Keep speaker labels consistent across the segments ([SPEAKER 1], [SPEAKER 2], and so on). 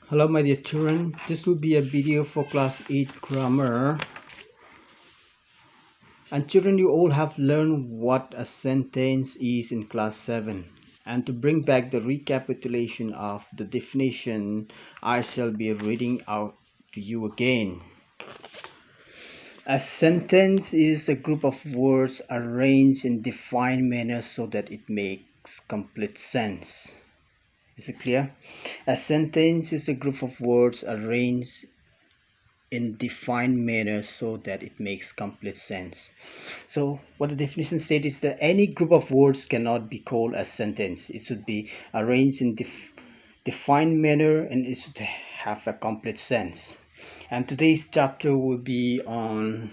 [SPEAKER 1] Hello my dear children, this will be a video for class 8 grammar. And children, you all have learned what a sentence is in class 7. And to bring back the recapitulation of the definition, I shall be reading out to you again. A sentence is a group of words arranged in defined manner so that it makes complete sense. Is it clear? A sentence is a group of words arranged in defined manner so that it makes complete sense. So what the definition said is that any group of words cannot be called a sentence. It should be arranged in defined manner and it should have a complete sense. And today's chapter will be on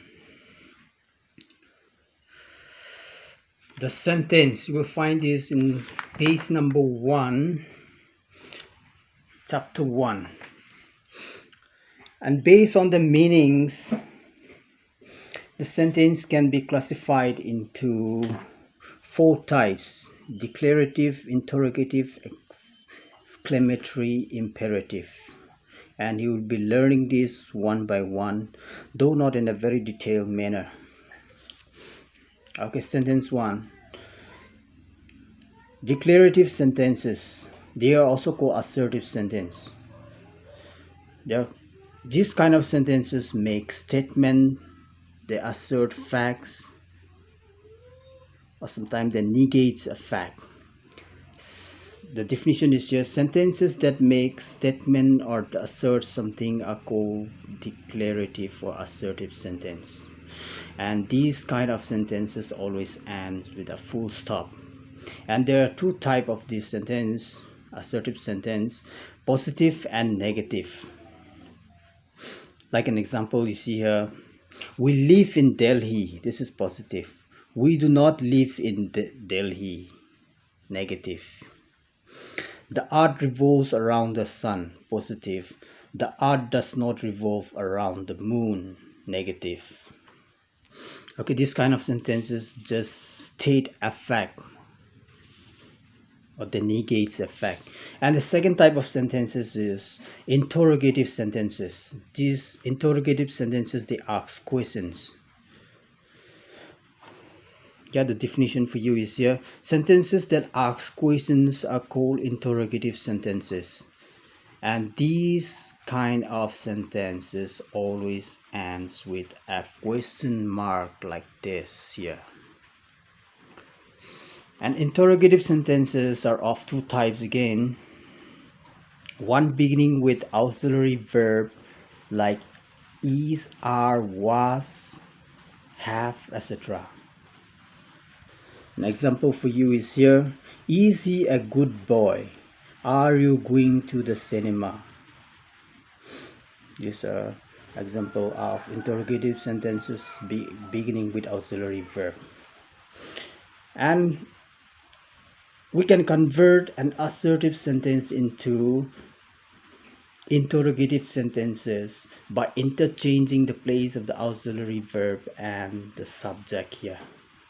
[SPEAKER 1] the sentence. You will find this in page number 1, chapter 1. And based on the meanings, the sentence can be classified into 4 types: declarative, interrogative, exclamatory, imperative. And you will be learning this one by one, though not in a very detailed manner. Okay, sentence 1. Declarative sentences. They are also called assertive sentence. These kind of sentences make statement, they assert facts, or sometimes they negate a fact. The definition is here: sentences that make statement or assert something are called declarative or assertive sentence. And these kind of sentences always ends with a full stop. And there are 2 types of this sentence, assertive sentence: positive and negative. Like an example you see here: we live in Delhi. This is positive. We do not live in Delhi. Negative. The earth revolves around the sun. Positive. The earth does not revolve around the moon. Negative. Okay, this kind of sentences just state a fact or they negates a fact. And the second type of sentences is interrogative sentences. These interrogative sentences, they ask questions. Yeah, the definition for you is here: sentences that ask questions are called interrogative sentences. And these kind of sentences always ends with a question mark like this here. And interrogative sentences are of 2 types again. One beginning with auxiliary verb like is, are, was, have, etc. An example for you is here: is he a good boy? Are you going to the cinema? These are example of interrogative sentences beginning with auxiliary verb. And we can convert an assertive sentence into interrogative sentences by interchanging the place of the auxiliary verb and the subject here.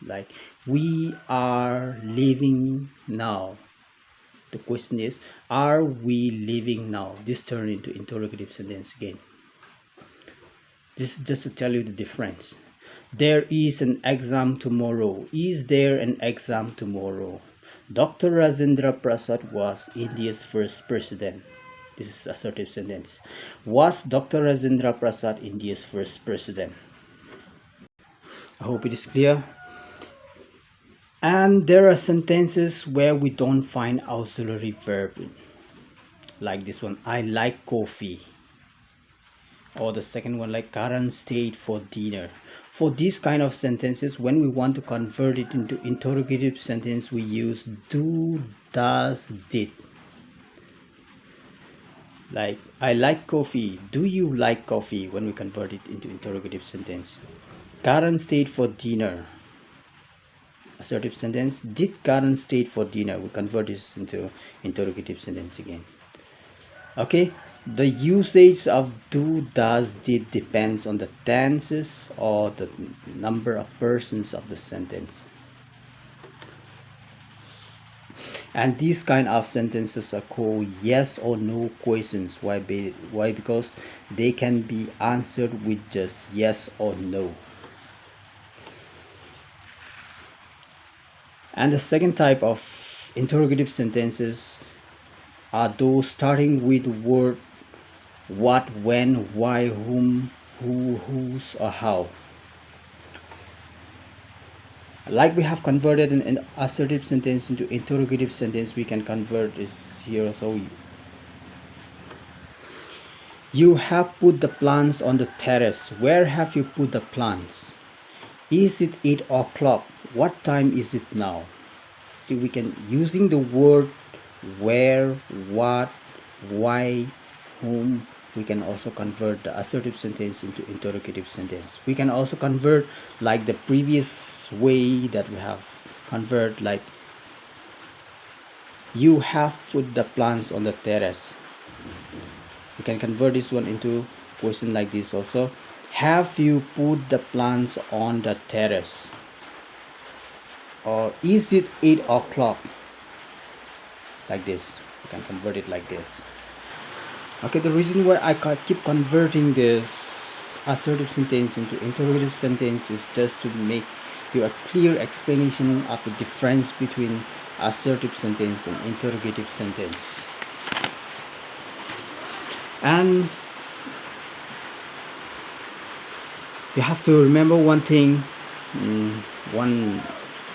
[SPEAKER 1] Like, we are living now. The question is, are we living now? This turns into interrogative sentence again. This is just to tell you the difference. There is an exam tomorrow. Is there an exam tomorrow? Dr. Rajendra Prasad was India's first president. This is assertive sentence. Was Dr. Rajendra Prasad India's first president? I hope it is clear. And there are sentences where we don't find auxiliary verb, like this one: I like coffee. Or the second one, like current state for dinner. For these kind of sentences, when we want to convert it into interrogative sentence, we use do, does, did. Like, I like coffee. Do you like coffee? When we convert it into interrogative sentence. Current state for dinner, assertive sentence: did current state for dinner. We convert this into interrogative sentence again. Okay, the usage of do, does, did depends on the tenses or the number of persons of the sentence. And these kind of sentences are called yes or no questions. Why? Because they can be answered with just yes or no. And the second type of interrogative sentences are those starting with word what, when, why, whom, who, whose, or how. Like we have converted an assertive sentence into interrogative sentence, we can convert this here. So you have put the plants on the terrace. Where have you put the plants? Is it 8 o'clock? What time is it now? See, we can, using the word where, what, why, whom, we can also convert the assertive sentence into interrogative sentence. We can also convert like the previous way that we have convert, like you have put the plants on the terrace. We can convert this one into question like this also. Have you put the plants on the terrace? Or is it 8 o'clock? Like this. You can convert it like this. Okay, the reason why I keep converting this assertive sentence into interrogative sentence is just to make you a clear explanation of the difference between assertive sentence and interrogative sentence. And you have to remember one thing, one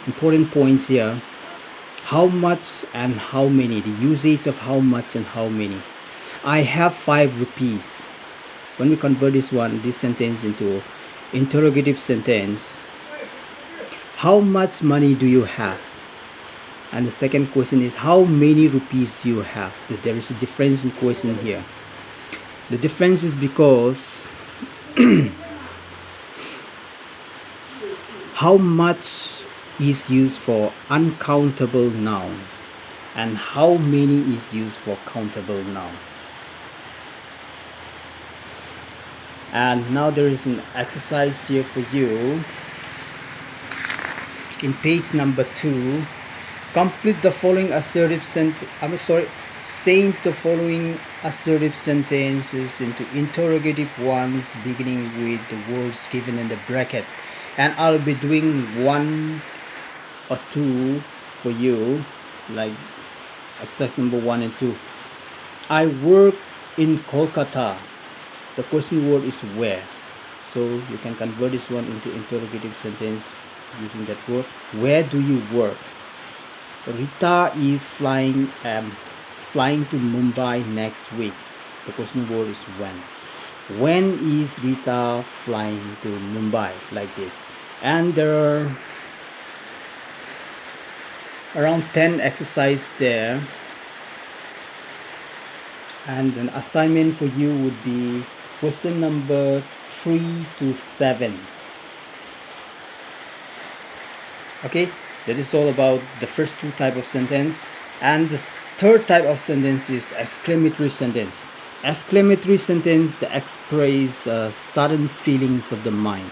[SPEAKER 1] important point here: how much and how many, the usage of how much and how many. I have 5 rupees. When we convert this sentence into interrogative sentence, how much money do you have? And the second question is, how many rupees do you have? There is a difference in question here. The difference is because how much is used for uncountable noun and how many is used for countable noun. And now there is an exercise here for you. In page number 2, complete the following assertive sentence. Change the following assertive sentences into interrogative ones beginning with the words given in the bracket. And I'll be doing 1 or 2 for you, like exercise number 1 and 2. I work in Kolkata. The question word is where, so you can convert this one into interrogative sentence using that word. Where do you work? Rita is flying to Mumbai next week. The question word is when. When is Rita flying to Mumbai? Like this. And there are around 10 exercises there. And an assignment for you would be question number 3 to 7. Okay, that is all about the first 2 types of sentence. And the third type of sentence is exclamatory sentence. Exclamatory sentence that express sudden feelings of the mind.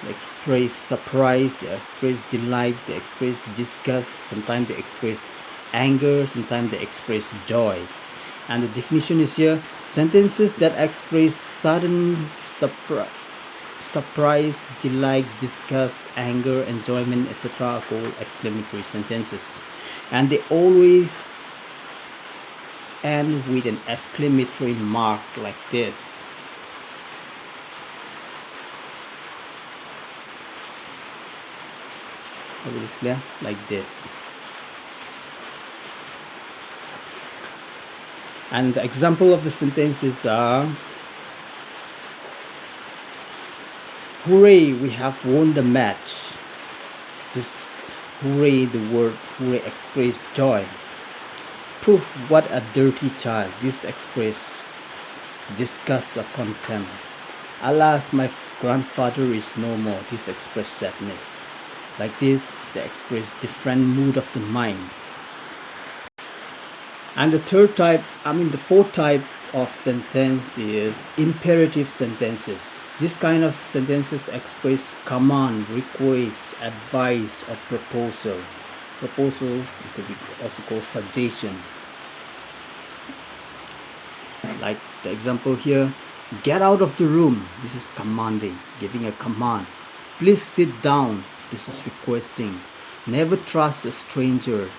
[SPEAKER 1] They express surprise, they express delight, they express disgust, sometimes they express anger, sometimes they express joy. And the definition is here: sentences that express sudden surprise, delight, disgust, anger, enjoyment, etc. are called exclamatory sentences. And they always end with an exclamatory mark like this. Hope it is clear, like this. And the example of the sentences are: hooray, we have won the match. This hooray, the word hooray expresses joy. Proof, what a dirty child. This expresses disgust or contempt. Alas, my grandfather is no more. This expresses sadness. Like this, they express different mood of the mind. And the fourth type of sentence is imperative sentences. This kind of sentences express command, request, advice, or proposal. proposal. It could be also called suggestion. Like the example here, get out of the room. This is commanding, giving a command. Please sit down. This is requesting. Never trust a stranger.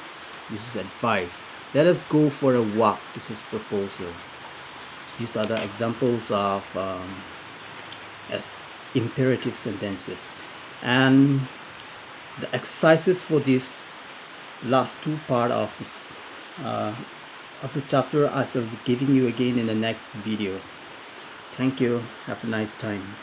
[SPEAKER 1] This is advice. Let us go for a walk. This is proposal. These are the examples of as imperative sentences. And the exercises for this last two part of this of the chapter I shall be giving you again in the next video. Thank you. Have a nice time.